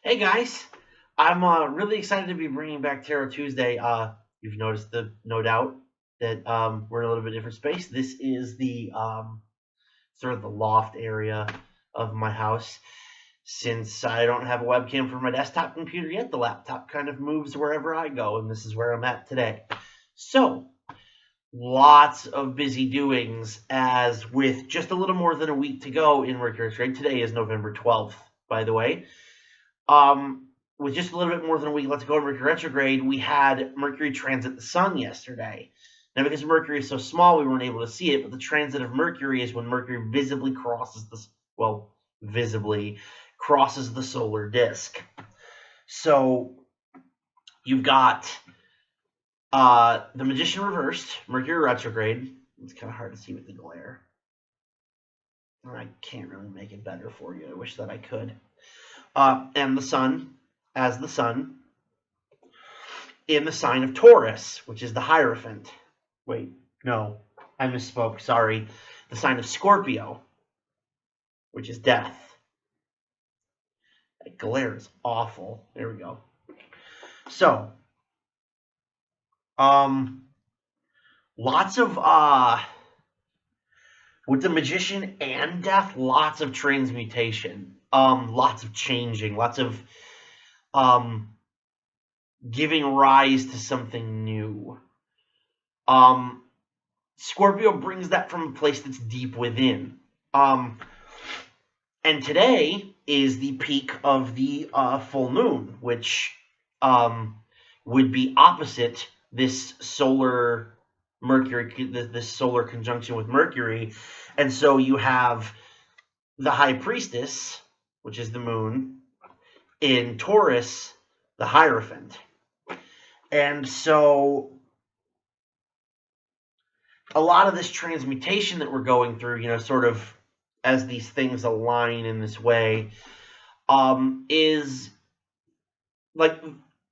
Hey guys, I'm really excited to be bringing back Tarot Tuesday. You've noticed no doubt that we're in a little bit different space. This is the sort of the loft area of my house. Since I don't have a webcam for my desktop computer yet, the laptop kind of moves wherever I go, and this is where I'm at today. So, lots of busy doings as with just a little more than a week to go in Mercury retrograde. Today is November 12th, by the way. With just a little bit more than a week left to go in Mercury retrograde, we had Mercury transit the Sun yesterday. Now, because Mercury is so small, we weren't able to see it, but the transit of Mercury is when Mercury visibly crosses the solar disk. So you've got the Magician reversed, Mercury retrograde. It's kind of hard to see with the glare. I can't really make it better for you. I wish that I could. And the Sun, as the Sun, in the sign of Taurus, which is the Hierophant. Wait, no, I misspoke. Sorry. The sign of Scorpio, which is death. That glare is awful. There we go. So, lots of with the Magician and death, lots of transmutation. Lots of changing, lots of giving rise to something new. Scorpio brings that from a place that's deep within. And today is the peak of the full moon, which would be opposite this solar Mercury, this solar conjunction with Mercury. And so you have the High Priestess, which is the moon, in Taurus, the Hierophant. And so a lot of this transmutation that we're going through, sort of as these things align in this way, is like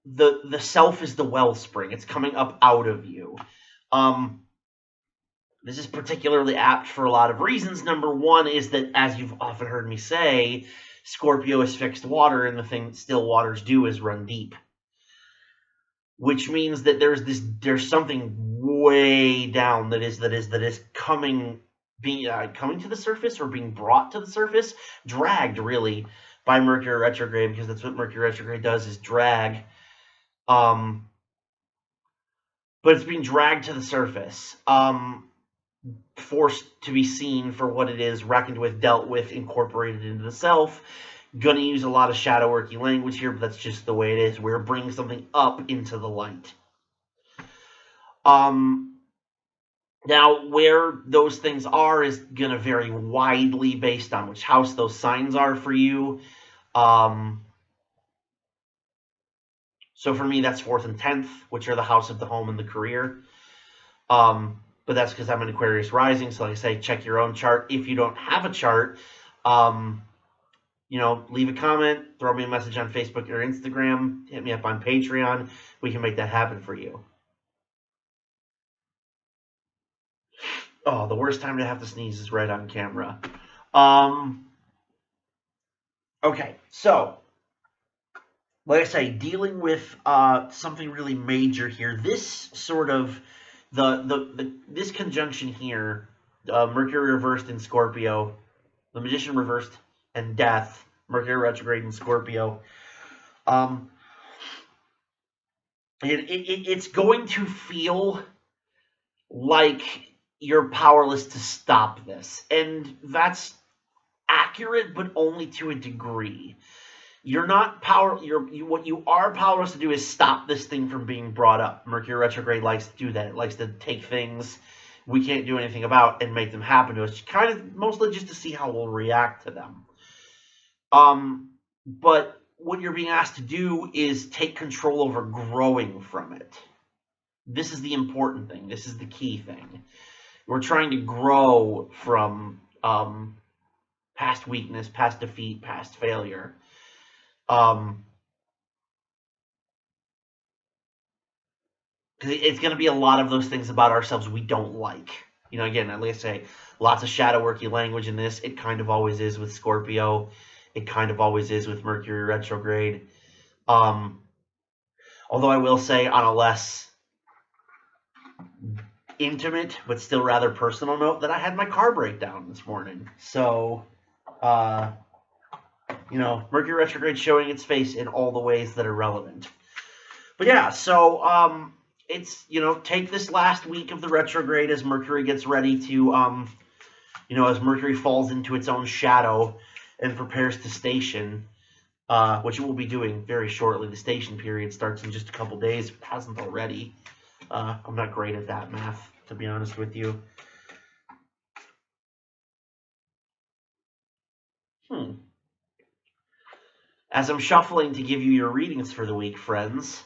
the self is the wellspring. It's coming up out of you. This is particularly apt for a lot of reasons. Number one is that, as you've often heard me say, Scorpio is fixed water, and the thing that still waters do is run deep. Which means that there's something way down that is coming to the surface, or being brought to the surface, dragged really by Mercury retrograde, because that's what Mercury retrograde does, is drag. But it's being dragged to the surface, forced to be seen for what it is, reckoned with, dealt with, incorporated into the self. Gonna use a lot of shadow worky language here, but that's just the way it is. We're bringing something up into the light. Now, where those things are is gonna vary widely based on which house those signs are for you. So for me, that's 4th and 10th, which are the house of the home and the career. But that's because I'm an Aquarius rising. So like I say, check your own chart. If you don't have a chart, leave a comment, throw me a message on Facebook or Instagram, hit me up on Patreon. We can make that happen for you. Oh, the worst time to have to sneeze is right on camera. Okay, so like I say, dealing with something really major here. This sort of this conjunction here, Mercury reversed in Scorpio, the Magician reversed, and death, Mercury retrograde in Scorpio. It's going to feel like you're powerless to stop this, and that's accurate, but only to a degree. You're not what you are powerless to do is stop this thing from being brought up. Mercury retrograde likes to do that. It likes to take things we can't do anything about and make them happen to us, kind of mostly just to see how we'll react to them. But what you're being asked to do is take control over growing from it. This is the important thing. This is the key thing. We're trying to grow from past weakness, past defeat, past failure. It's going to be a lot of those things about ourselves we don't like. Again, like I say, lots of shadow worky language in this. It kind of always is with Scorpio. It kind of always is with Mercury retrograde. Um, Although I will say, on a less intimate but still rather personal note, that I had my car break down this morning. So, uh, Mercury retrograde showing its face in all the ways that are relevant. But yeah, so it's take this last week of the retrograde as Mercury gets ready to as Mercury falls into its own shadow and prepares to station, which it will be doing very shortly. The station period starts in just a couple days, if it hasn't already. I'm not great at that math, to be honest with you. As I'm shuffling to give you your readings for the week, friends,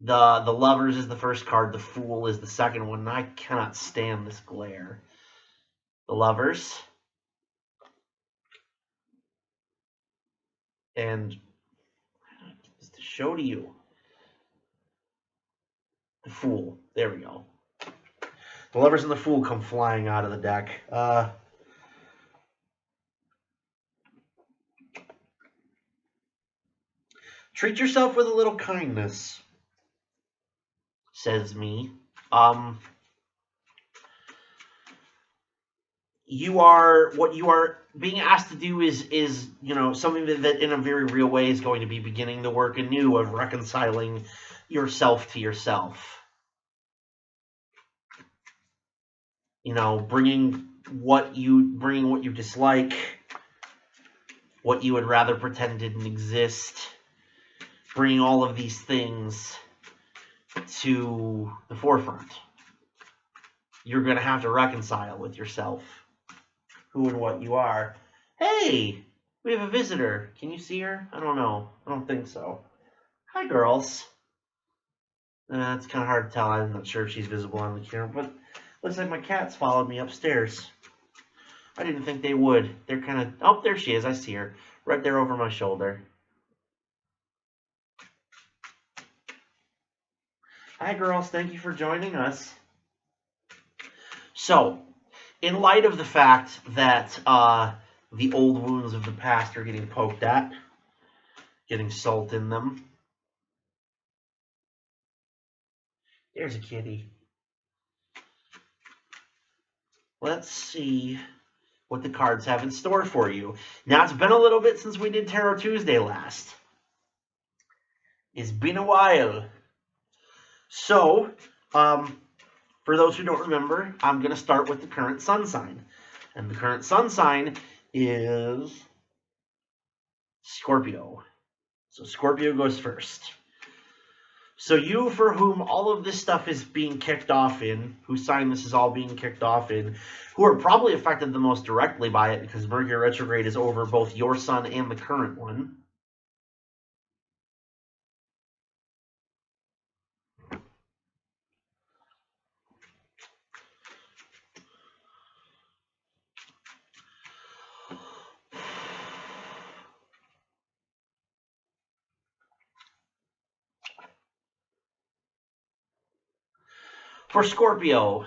the Lovers is the first card, the Fool is the second one, and I cannot stand this glare. The Lovers, and just to show to you, the Fool. There we go. The Lovers and the Fool come flying out of the deck. Treat yourself with a little kindness, says me. What you are being asked to do is something that in a very real way is going to be beginning the work anew of reconciling yourself to yourself. Bringing what you dislike, what you would rather pretend didn't exist, bringing all of these things to the forefront. You're going to have to reconcile with yourself, who and what you are. Hey, we have a visitor. Can you see her? I don't know. I don't think so. Hi, girls. It's kind of hard to tell. I'm not sure if she's visible on the camera, but looks like my cats followed me upstairs. I didn't think they would. They're kind of... Oh, there she is. I see her. Right there over my shoulder. Hi, girls. Thank you for joining us. So, in light of the fact that the old wounds of the past are getting poked at, getting salt in them. There's a kitty. Let's see what the cards have in store for you. Now, it's been a little bit since we did Tarot Tuesday last. It's been a while. So, for those who don't remember, I'm going to start with the current sun sign. And the current sun sign is Scorpio. So Scorpio goes first. So you, for whom all of this stuff is being kicked off in, whose sign this is all being kicked off in, who are probably affected the most directly by it because Mercury retrograde is over both your sun and the current one. For Scorpio,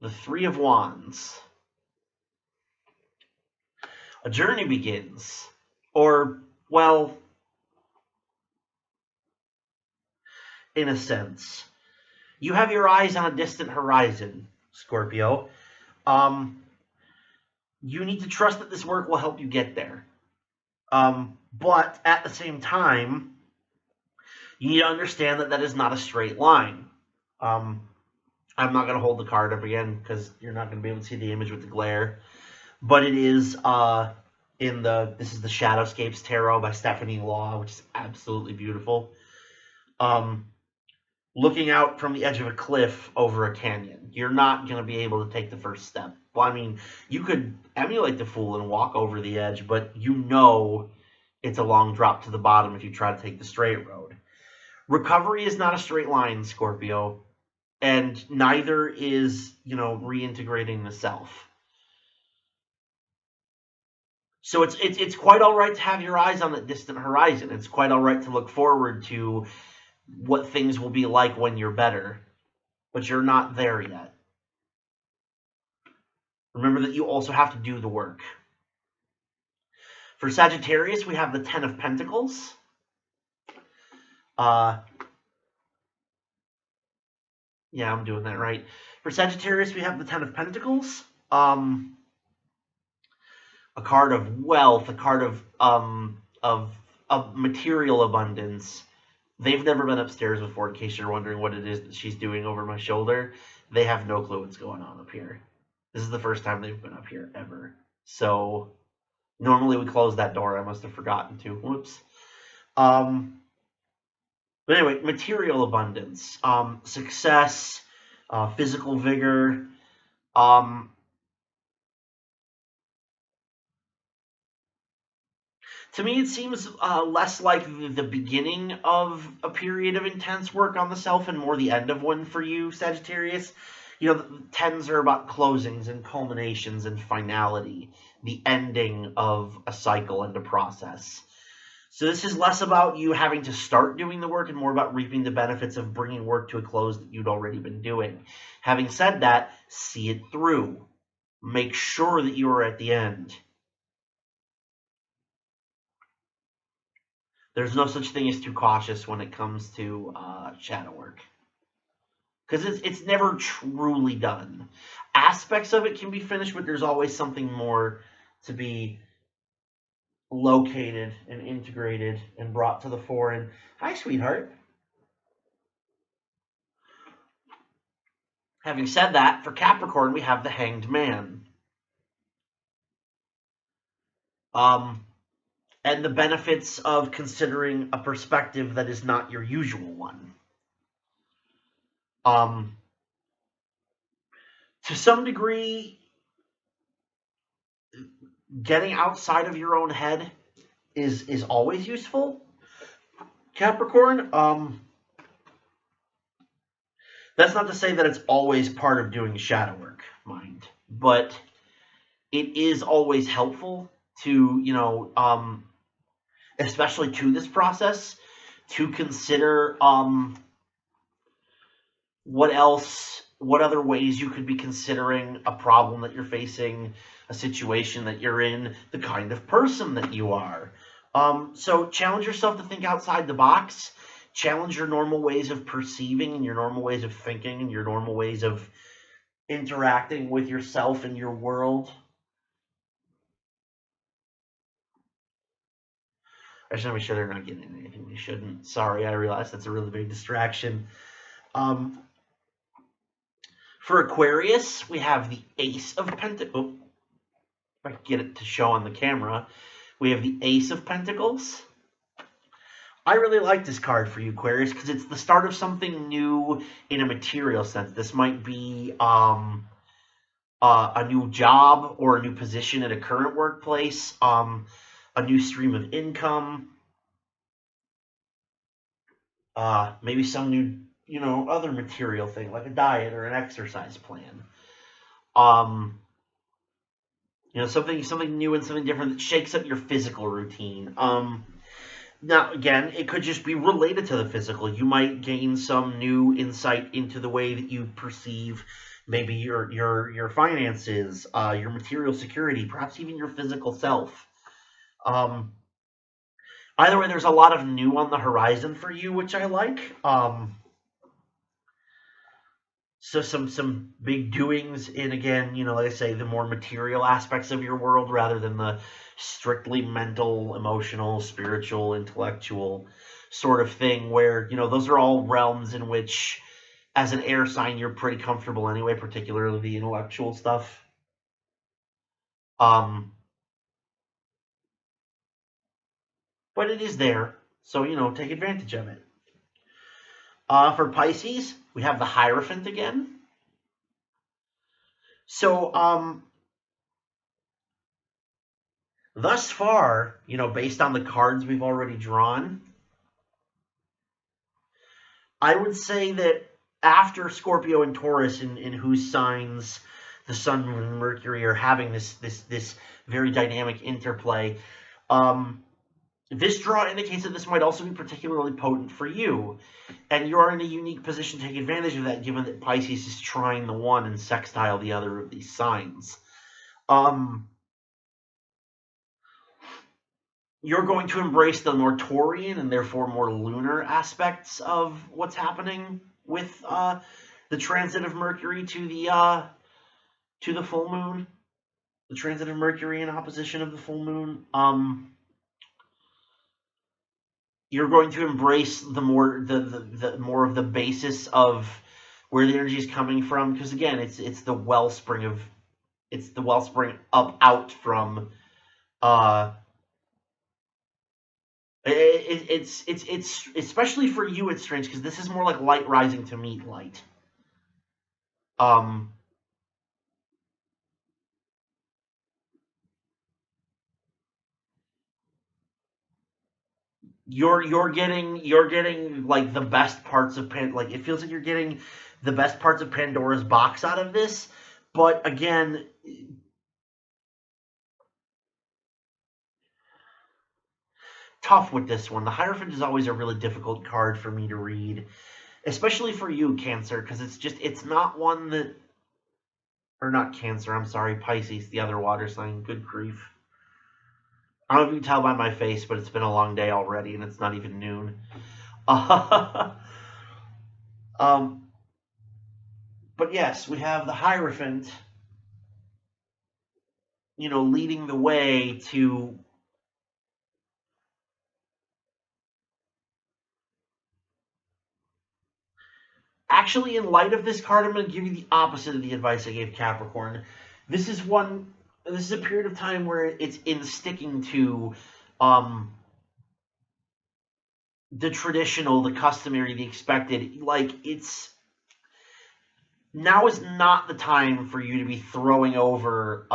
the Three of Wands. A journey begins. Or, well, in a sense. You have your eyes on a distant horizon, Scorpio. You need to trust that this work will help you get there. But at the same time, you need to understand that that is not a straight line. I'm not going to hold the card up again because you're not going to be able to see the image with the glare. But it is this is the Shadowscapes Tarot by Stephanie Law, which is absolutely beautiful. Looking out from the edge of a cliff over a canyon. You're not going to be able to take the first step. Well, I mean, you could emulate the Fool and walk over the edge, but it's a long drop to the bottom if you try to take the straight road. Recovery is not a straight line, Scorpio, and neither is, reintegrating the self. So it's quite all right to have your eyes on that distant horizon. It's quite all right to look forward to what things will be like when you're better, but you're not there yet. Remember that you also have to do the work. For Sagittarius, we have the Ten of Pentacles. Yeah, I'm doing that right. For Sagittarius, we have the Ten of Pentacles. A card of wealth, a card of material abundance. They've never been upstairs before, in case you're wondering what it is that she's doing over my shoulder. They have no clue what's going on up here. This is the first time they've been up here ever. So normally we close that door. I must have forgotten to. Whoops. But anyway, material abundance, success, physical vigor. To me, it seems less like the beginning of a period of intense work on the self and more the end of one for you, Sagittarius. You know, the tens are about closings and culminations and finality, the ending of a cycle and a process. So this is less about you having to start doing the work and more about reaping the benefits of bringing work to a close that you'd already been doing. Having said that, see it through. Make sure that you are at the end. There's no such thing as too cautious when it comes to shadow work. Because it's never truly done. Aspects of it can be finished, but there's always something more to be located and integrated and brought to the fore. And hi, sweetheart. Having said that, for Capricorn, we have the Hanged Man. And the benefits of considering a perspective that is not your usual one. To some degree, getting outside of your own head is always useful. Capricorn, that's not to say that it's always part of doing shadow work, mind, but it is always helpful to, especially to this process, to consider what other ways you could be considering a problem that you're facing, a situation that you're in, the kind of person that you are. So challenge yourself to think outside the box. Challenge your normal ways of perceiving and your normal ways of thinking and your normal ways of interacting with yourself and your world. I just want to make sure they're not getting anything they shouldn't. Sorry, I realize that's a really big distraction. For Aquarius, we have the Ace of Pentacles. Oh, if I can get it to show on the camera, we have the Ace of Pentacles. I really like this card for you, Aquarius, because it's the start of something new in a material sense. This might be a new job or a new position at a current workplace, a new stream of income, maybe some new, other material thing like a diet or an exercise plan. Something new and something different that shakes up your physical routine. Now, again, it could just be related to the physical. You might gain some new insight into the way that you perceive maybe your finances, your material security, perhaps even your physical self. Either way, there's a lot of new on the horizon for you, which I like. So some big doings in, again, like I say, the more material aspects of your world rather than the strictly mental, emotional, spiritual, intellectual sort of thing where, those are all realms in which, as an air sign, you're pretty comfortable anyway, particularly the intellectual stuff. But it is there, so, take advantage of it. For Pisces, we have the Hierophant again. So, thus far, based on the cards we've already drawn, I would say that after Scorpio and Taurus, in whose signs the Sun, Moon, and Mercury are having this very dynamic interplay, this draw indicates that this might also be particularly potent for you. And you are in a unique position to take advantage of that, given that Pisces is trine the one and sextile the other of these signs. you're going to embrace the more Taurian and therefore more lunar aspects of what's happening with the transit of Mercury to the full moon. The transit of Mercury in opposition of the full moon. You're going to embrace the more of the basis of where the energy is coming from, because again, it's the wellspring up out from uh it's especially for you it's strange because this is more like light rising to meet light. um you're getting like the best parts of like it feels like you're getting the best parts of Pandora's box out of this, but again, tough with this one. The Hierophant is always a really difficult card for me to read, especially for you, Cancer, because it's not one that, or not Cancer, I'm sorry, Pisces, the other water sign. Good grief. I don't know if you can tell by my face, but it's been a long day already, and it's not even noon. um, but yes, we have the Hierophant, leading the way to. Actually, in light of this card, I'm going to give you the opposite of the advice I gave Capricorn. This is one. This is a period of time where it's in sticking to um, the traditional, the customary, the expected. Like it's now is not the time for you to be throwing over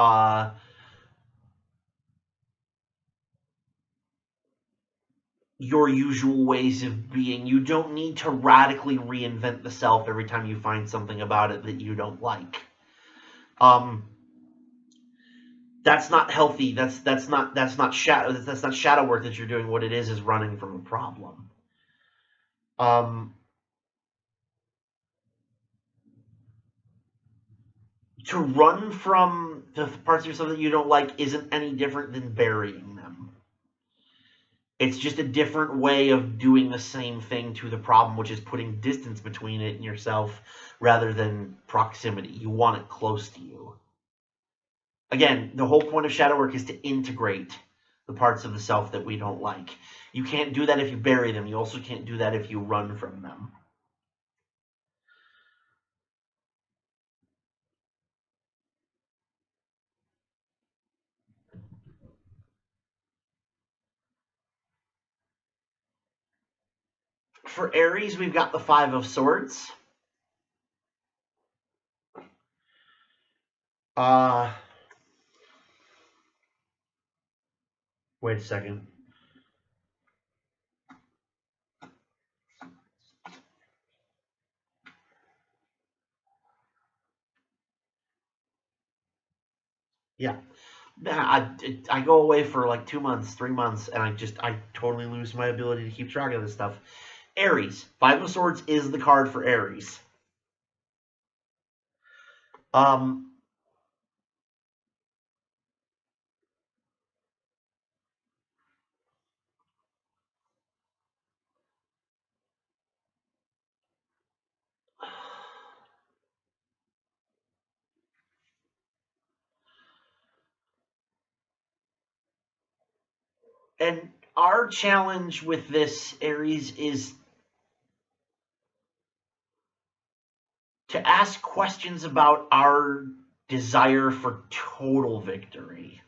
your usual ways of being. You don't need to radically reinvent the self every time you find something about it that you don't like. Um, that's not healthy. That's not shadow work that you're doing. What it is running from a problem. Um, to run from the parts of yourself that you don't like isn't any different than burying them. It's just a different way of doing the same thing to the problem, which is putting distance between it and yourself rather than proximity. You want it close to you. Again, the whole point of shadow work is to integrate the parts of the self that we don't like. You can't do that if you bury them. You also can't do that if you run from them. For Aries, we've got the Five of Swords. Uh, wait a second. Yeah. I go away for like 2 months, 3 months, and I totally lose my ability to keep track of this stuff. Aries, Five of Swords is the card for Aries. Um, and our challenge with this Aries is to ask questions about our desire for total victory.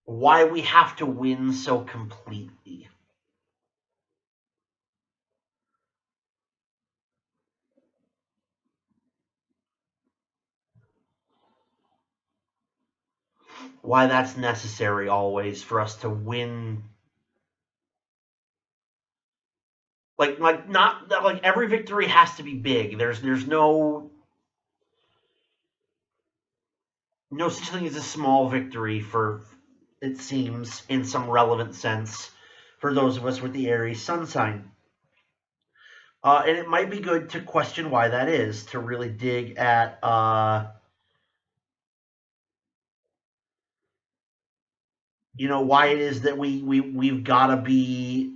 Why we have to win so completely. Why that's necessary always for us to win. Like not like every victory has to be big. There's no such thing as a small victory for, it seems, in some relevant sense, for those of us with the Aries sun sign. And it might be good to question why that is, to really dig at why it is that we've got to be,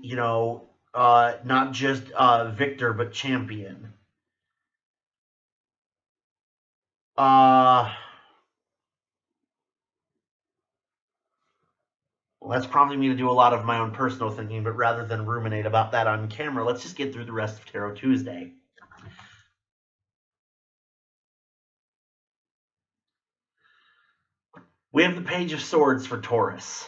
not just victor but champion. Well, that's prompting me to do a lot of my own personal thinking, but rather than ruminate about that on camera, let's just get through the rest of Tarot Tuesday. We have the Page of Swords for Taurus.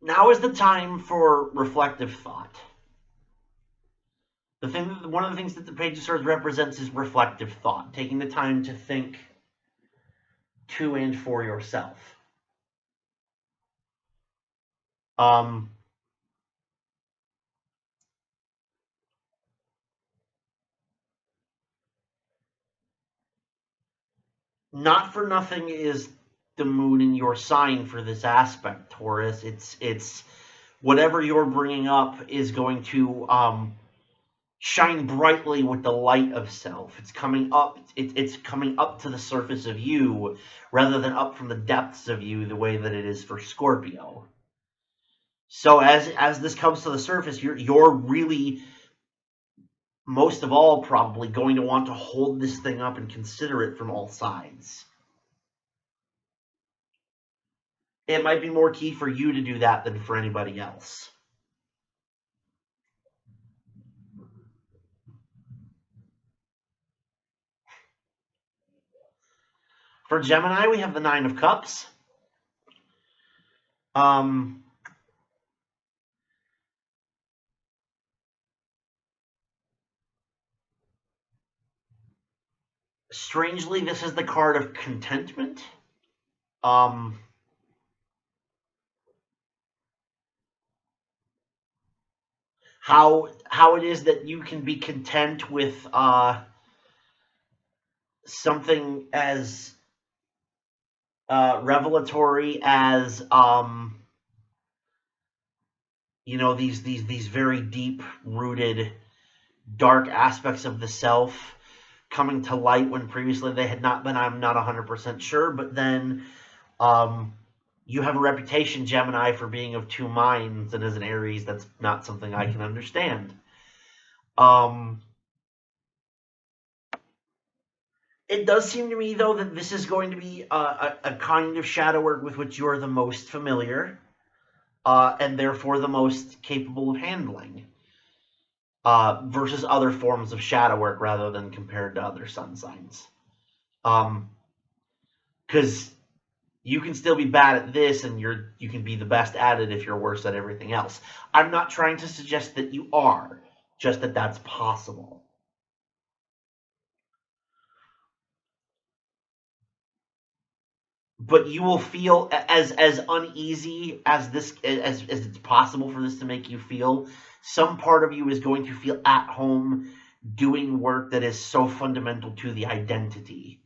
Now is the time for reflective thought. One of the things that the Page of Swords represents is reflective thought, taking the time to think to and for yourself. Not for nothing is the moon in your sign for this aspect, Taurus. It's whatever you're bringing up is going to shine brightly with the light of self. It's coming up. It's coming up to the surface of you rather than up from the depths of you, the way that it is for Scorpio. So as this comes to the surface, you're really, most of all, probably going to want to hold this thing up and consider it from all sides. It might be more key for you to do that than for anybody else. For Gemini, we have the Nine of Cups. Strangely, this is the card of contentment. How it is that you can be content with something as revelatory as these very deep rooted dark aspects of the self coming to light when previously they had not been. I'm not 100% sure, but then you have a reputation, Gemini, for being of two minds, and as an Aries, that's not something I can understand. It does seem to me, though, that this is going to be a kind of shadow work with which you are the most familiar, and therefore the most capable of handling, versus other forms of shadow work rather than compared to other sun signs. Because you can still be bad at this, and you can be the best at it if you're worse at everything else. I'm not trying to suggest that you are, just that that's possible. But you will feel as uneasy as it's possible for this to make you feel. Some part of you is going to feel at home doing work that is so fundamental to the identity.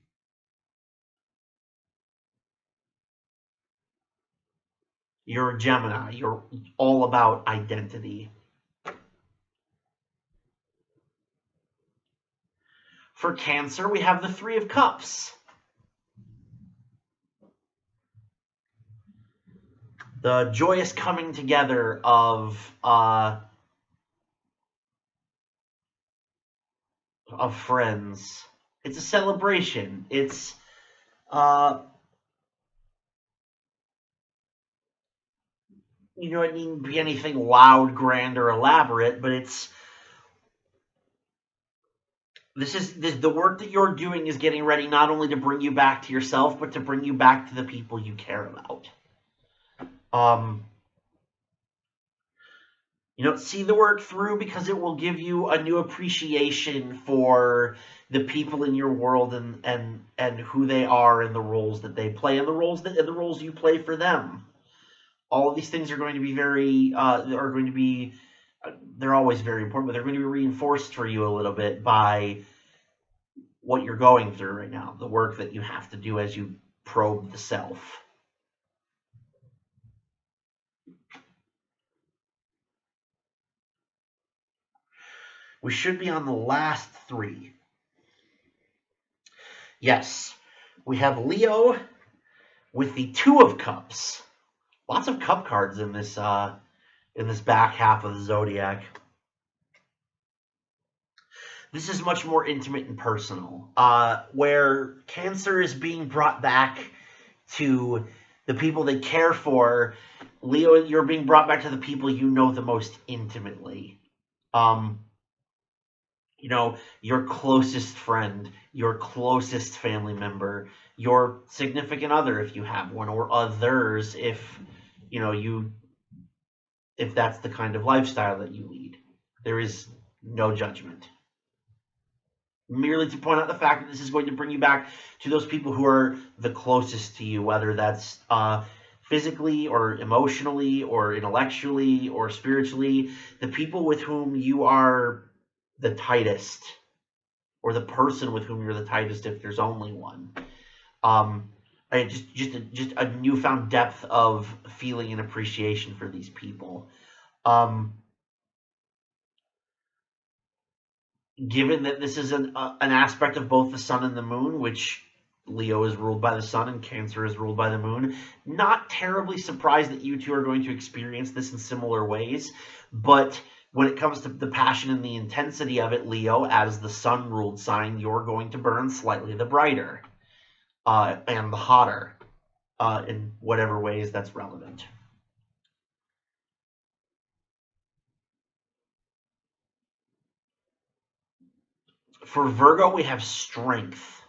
You're a Gemini. You're all about identity. For Cancer, we have the Three of Cups. The joyous coming together of friends. It's a celebration. It's it needn't be anything loud, grand, or elaborate, but the work that you're doing is getting ready not only to bring you back to yourself, but to bring you back to the people you care about. See the work through, because it will give you a new appreciation for the people in your world and who they are and the roles that they play and the roles you play for them. All of these things are going to be are going to be they're always very important, but they're going to be reinforced for you a little bit by what you're going through right now, the work that you have to do as you probe the self. We should be on the last three. Yes, we have Leo with the Two of Cups. Lots of cup cards in this back half of the zodiac. This is much more intimate and personal, where Cancer is being brought back to the people they care for. Leo, you're being brought back to the people you know the most intimately. You know, your closest friend, your closest family member, your significant other if you have one, or others if if that's the kind of lifestyle that you lead. There is no judgment. Merely to point out the fact that this is going to bring you back to those people who are the closest to you, whether that's physically or emotionally or intellectually or spiritually, the people with whom you are the tightest, or the person with whom you're the tightest if there's only one. Just a newfound depth of feeling and appreciation for these people. Given that this is an aspect of both the sun and the moon, which Leo is ruled by the sun and Cancer is ruled by the moon, not terribly surprised that you two are going to experience this in similar ways. But when it comes to the passion and the intensity of it, Leo, as the sun-ruled sign, you're going to burn slightly the brighter and the hotter in whatever ways that's relevant. For Virgo, we have strength.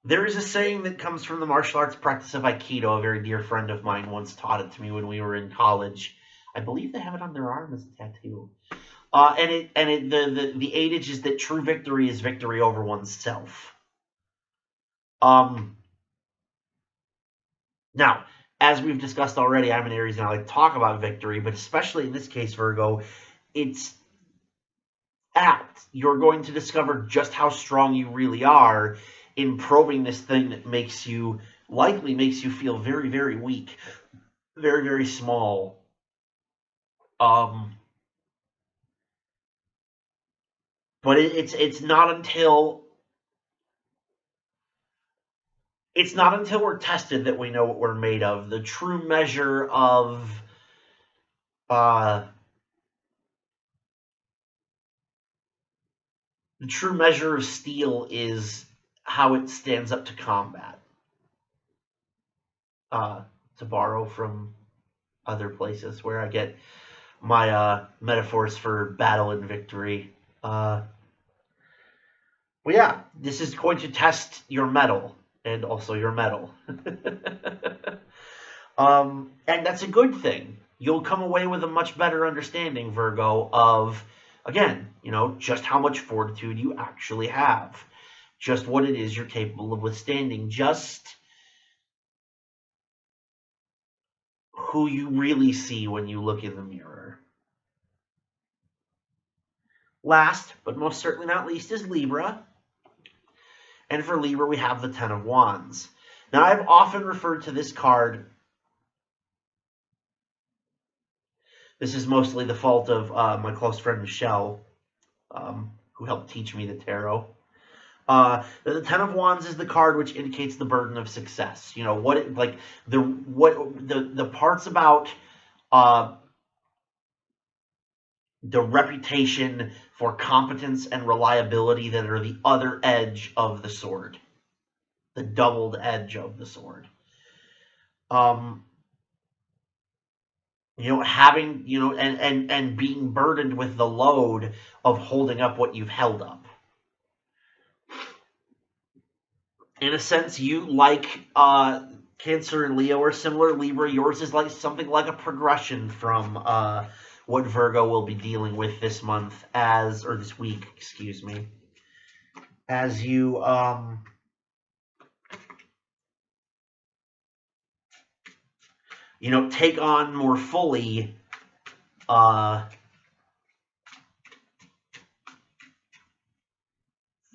There is a saying that comes from the martial arts practice of Aikido. A very dear friend of mine once taught it to me when we were in college. I believe they have it on their arm as a tattoo. The adage is that true victory is victory over oneself. Now, as we've discussed already, I'm an Aries and I like to talk about victory, but especially in this case, Virgo, it's apt. You're going to discover just how strong you really are in probing this thing that likely makes you feel very, very weak, very, very small. But it's not until we're tested that we know what we're made of. The true measure of steel is how it stands up to combat. To borrow from other places where I get my metaphors for battle and victory. But yeah, this is going to test your mettle and also your metal. And that's a good thing. You'll come away with a much better understanding, Virgo, of, again, just how much fortitude you actually have. Just what it is you're capable of withstanding. Just who you really see when you look in the mirror. Last, but most certainly not least, is Libra. And for Libra, we have the Ten of Wands. Now, I've often referred to this card. This is mostly the fault of my close friend Michelle, who helped teach me the tarot. The Ten of Wands is the card which indicates the burden of success. The parts about the reputation for competence and reliability that are the other edge of the sword, the doubled edge of the sword. Having, and being burdened with the load of holding up what you've held up. In a sense, you, like Cancer and Leo, are similar. Libra, yours is like something like a progression from what Virgo will be dealing with this month or this week, excuse me, as you take on more fully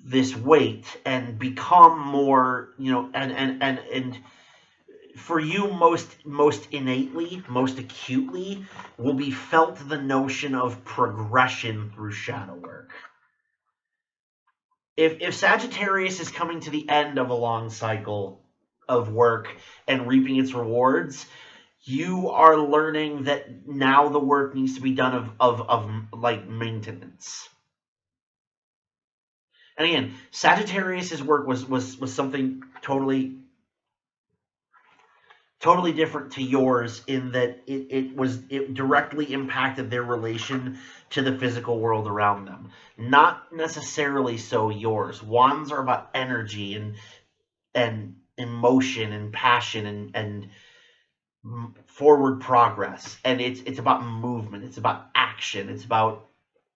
this weight and become more, and for you most innately, most acutely, will be felt the notion of progression through shadow work. If Sagittarius is coming to the end of a long cycle of work and reaping its rewards, you are learning that now the work needs to be done of like maintenance. And again, Sagittarius's work was something totally different to yours, in that it directly impacted their relation to the physical world around them. Not necessarily so yours. Wands are about energy and emotion and passion and forward progress, and it's about movement, it's about action, it's about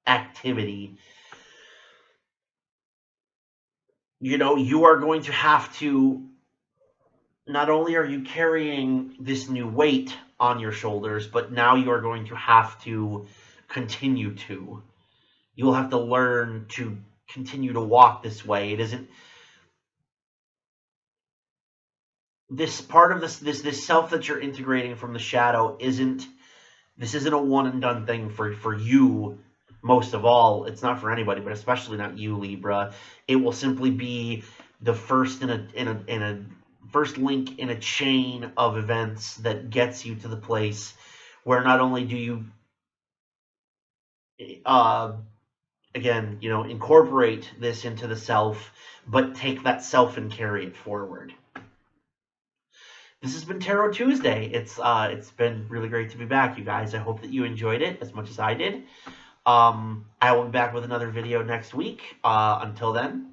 activity. You are going to have to, not only are you carrying this new weight on your shoulders, but now you are going to have to continue to. You will have to learn to continue to walk this way. It isn't this part of this self that you're integrating from the shadow isn't a one and done thing for you. Most of all, it's not for anybody, but especially not you, Libra. It will simply be the first in a first link in a chain of events that gets you to the place where not only do you again, incorporate this into the self, but take that self and carry it forward. This has been Tarot Tuesday. It's been really great to be back, you guys. I hope that you enjoyed it as much as I did. I will be back with another video next week. Until then,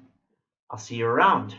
I'll see you around.